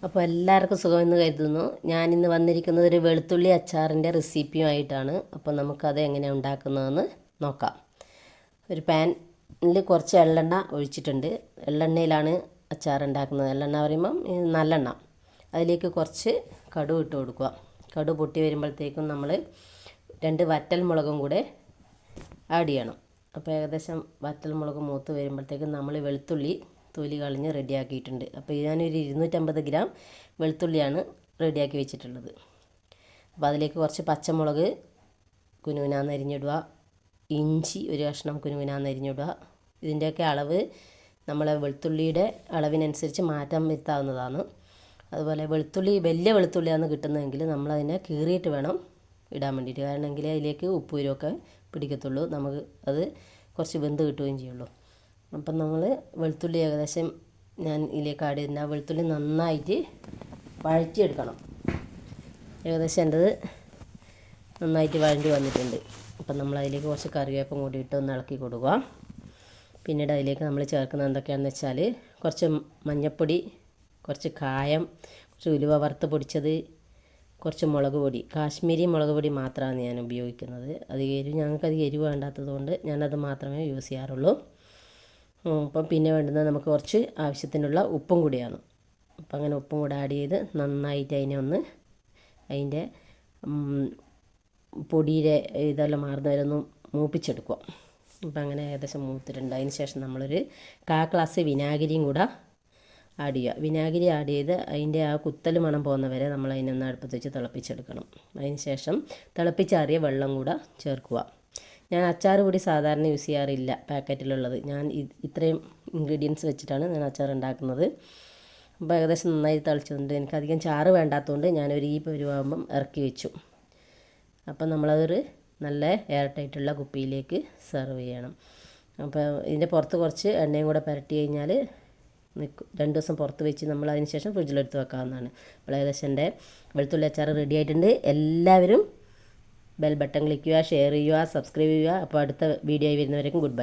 അപ്പോൾ എല്ലാവർക്കും സുഖമെന്ന് കരുതുന്നു. ഞാനിന്ന് വന്നിരിക്കുന്നത് ഒരു വെളുത്തുള്ളി അച്ചാറിൻ്റെ റെസിപ്പിയുമായിട്ടാണ്. അപ്പോൾ നമുക്കത് എങ്ങനെയാണ് ഉണ്ടാക്കുന്നതെന്ന് നോക്കാം. ഒരു പാനിൽ കുറച്ച് എള്ളെണ്ണ ഒഴിച്ചിട്ടുണ്ട്. എള്ളെണ്ണയിലാണ് അച്ചാർ ഉണ്ടാക്കുന്നത്. എള്ളെണ്ണ പറയുമ്പം നല്ലെണ്ണ. അതിലേക്ക് കുറച്ച് കടുക് ഇട്ട് കൊടുക്കുക. കടുക് പൊട്ടി വരുമ്പോഴത്തേക്കും നമ്മൾ 2 വറ്റൽ മുളകും കൂടെ ആഡ് ചെയ്യണം. അപ്പോൾ ഏകദേശം വറ്റൽ മുളക് മൂത്ത് വരുമ്പോഴത്തേക്കും നമ്മൾ വെളുത്തുള്ളി തൊലി കളഞ്ഞ് റെഡിയാക്കിയിട്ടുണ്ട്. അപ്പോൾ ഞാനൊരു 250 ഗ്രാം വെളുത്തുള്ളിയാണ് റെഡിയാക്കി വെച്ചിട്ടുള്ളത്. അപ്പോൾ അതിലേക്ക് കുറച്ച് പച്ചമുളക് കുനുകുനാന്ന് അരിഞ്ഞിടുക, ഇഞ്ചി ഒരു കഷ്ണം കുനുകുനാന്ന് അരിഞ്ഞിടുക. ഇതിൻ്റെയൊക്കെ അളവ് നമ്മളെ വെളുത്തുള്ളിയുടെ അളവിനനുസരിച്ച് മാറ്റം വരുത്താവുന്നതാണ്. അതുപോലെ വെളുത്തുള്ളി വലിയ വെളുത്തുള്ളിയാണ് കിട്ടുന്നതെങ്കിൽ നമ്മളതിനെ കീറിയിട്ട് വേണം ഇടാൻ വേണ്ടിയിട്ട്. കാരണം എങ്കിൽ അതിലേക്ക് ഉപ്പൂരൊക്കെ പിടിക്കത്തുള്ളൂ, നമുക്ക് അത് കുറച്ച് വെന്ത് കിട്ടുകയും ചെയ്യുള്ളൂ. അപ്പം നമ്മൾ വെളുത്തുള്ളി ഏകദേശം ഞാൻ ഇതിലേക്ക് ആഡ് ചെയ്യുന്ന വെളുത്തുള്ളി നന്നായിട്ട് വഴറ്റിയെടുക്കണം. ഏകദേശം എൻ്റെത് നന്നായിട്ട് വഴണ്ടി വന്നിട്ടുണ്ട്. അപ്പം നമ്മൾ അതിലേക്ക് കുറച്ച് കറിവേപ്പം കൂടി ഇട്ട് ഒന്ന് ഇളക്കി കൊടുക്കുക. പിന്നീട് അതിലേക്ക് നമ്മൾ ചേർക്കുന്നത് എന്തൊക്കെയാണെന്ന് വെച്ചാൽ കുറച്ച് മഞ്ഞൾപ്പൊടി, കുറച്ച് കായം, കുറച്ച് ഉലുവ വറുത്ത് പൊടിച്ചത്, കുറച്ച് മുളക് പൊടി. കാശ്മീരി മുളക് പൊടി മാത്രമാണ് ഞാൻ ഉപയോഗിക്കുന്നത്. അത് ഞങ്ങൾക്കത് എരിവ് വേണ്ടാത്തത് കൊണ്ട് ഞാനത് മാത്രമേ യൂസ് ചെയ്യാറുള്ളൂ. അപ്പം പിന്നെ വേണ്ടുന്നത് നമുക്ക് കുറച്ച് ആവശ്യത്തിനുള്ള ഉപ്പും കൂടിയാണ്. അപ്പം അങ്ങനെ ഉപ്പും കൂടെ ആഡ് ചെയ്ത് നന്നായിട്ട് അതിനെ ഒന്ന് അതിൻ്റെ പൊടിയുടെ ഇതെല്ലാം മാറുന്ന വരെ ഒന്ന് മൂപ്പിച്ചെടുക്കുക. അപ്പം അങ്ങനെ ഏകദേശം മൂത്തിട്ടുണ്ട്. അതിന് ശേഷം നമ്മളൊരു 1/4 ഗ്ലാസ് വിനാഗിരിയും കൂടെ ആഡ് ചെയ്യുക. വിനാഗിരി ആഡ് ചെയ്ത് അതിൻ്റെ ആ കുത്തൽ മണം പോകുന്ന വരെ നമ്മൾ അതിനൊന്ന് അടുപ്പത്ത് വെച്ച് തിളപ്പിച്ചെടുക്കണം. അതിന് ശേഷം തിളപ്പിച്ചാറിയ വെള്ളം കൂടെ ചേർക്കുക. ഞാൻ അച്ചാർ പൊടി സാധാരണ യൂസ് ചെയ്യാറില്ല പാക്കറ്റിലുള്ളത്. ഞാൻ ഇത്രയും ഇൻഗ്രീഡിയൻസ് വെച്ചിട്ടാണ് ഞാൻ അച്ചാർ ഉണ്ടാക്കുന്നത്. അപ്പോൾ ഏകദേശം നന്നായി തിളച്ചിട്ടുണ്ട്. എനിക്കധികം ചാറ് വേണ്ടാത്തതുകൊണ്ട് ഞാനൊരു ഈ പരുവാകുമ്പം ഇറക്കി വെച്ചു. അപ്പം നമ്മളതൊരു നല്ല എയർ ടൈറ്റുള്ള കുപ്പിയിലേക്ക് സെർവ് ചെയ്യണം. അപ്പോൾ ഇതിൻ്റെ പുറത്ത് കുറച്ച് എണ്ണയും കൂടെ പുരട്ടി കഴിഞ്ഞാൽ 2 ദിവസം പുറത്ത് വെച്ച് നമ്മൾ അതിന് ശേഷം ഫ്രിഡ്ജിലെടുത്ത് വെക്കാവുന്നതാണ്. അപ്പോൾ ഏകദേശം എൻ്റെ വെളുത്തുള്ളി അച്ചാർ റെഡി ആയിട്ടുണ്ട്. എല്ലാവരും ബെൽ ബട്ടൺ ക്ലിക്ക് ചെയ്യുക, ഷെയർ ചെയ്യുക, സബ്സ്ക്രൈബ് ചെയ്യുക. അപ്പോൾ അടുത്ത വീഡിയോ ആയി വരുന്നവരേക്കും ഗുഡ് ബൈ.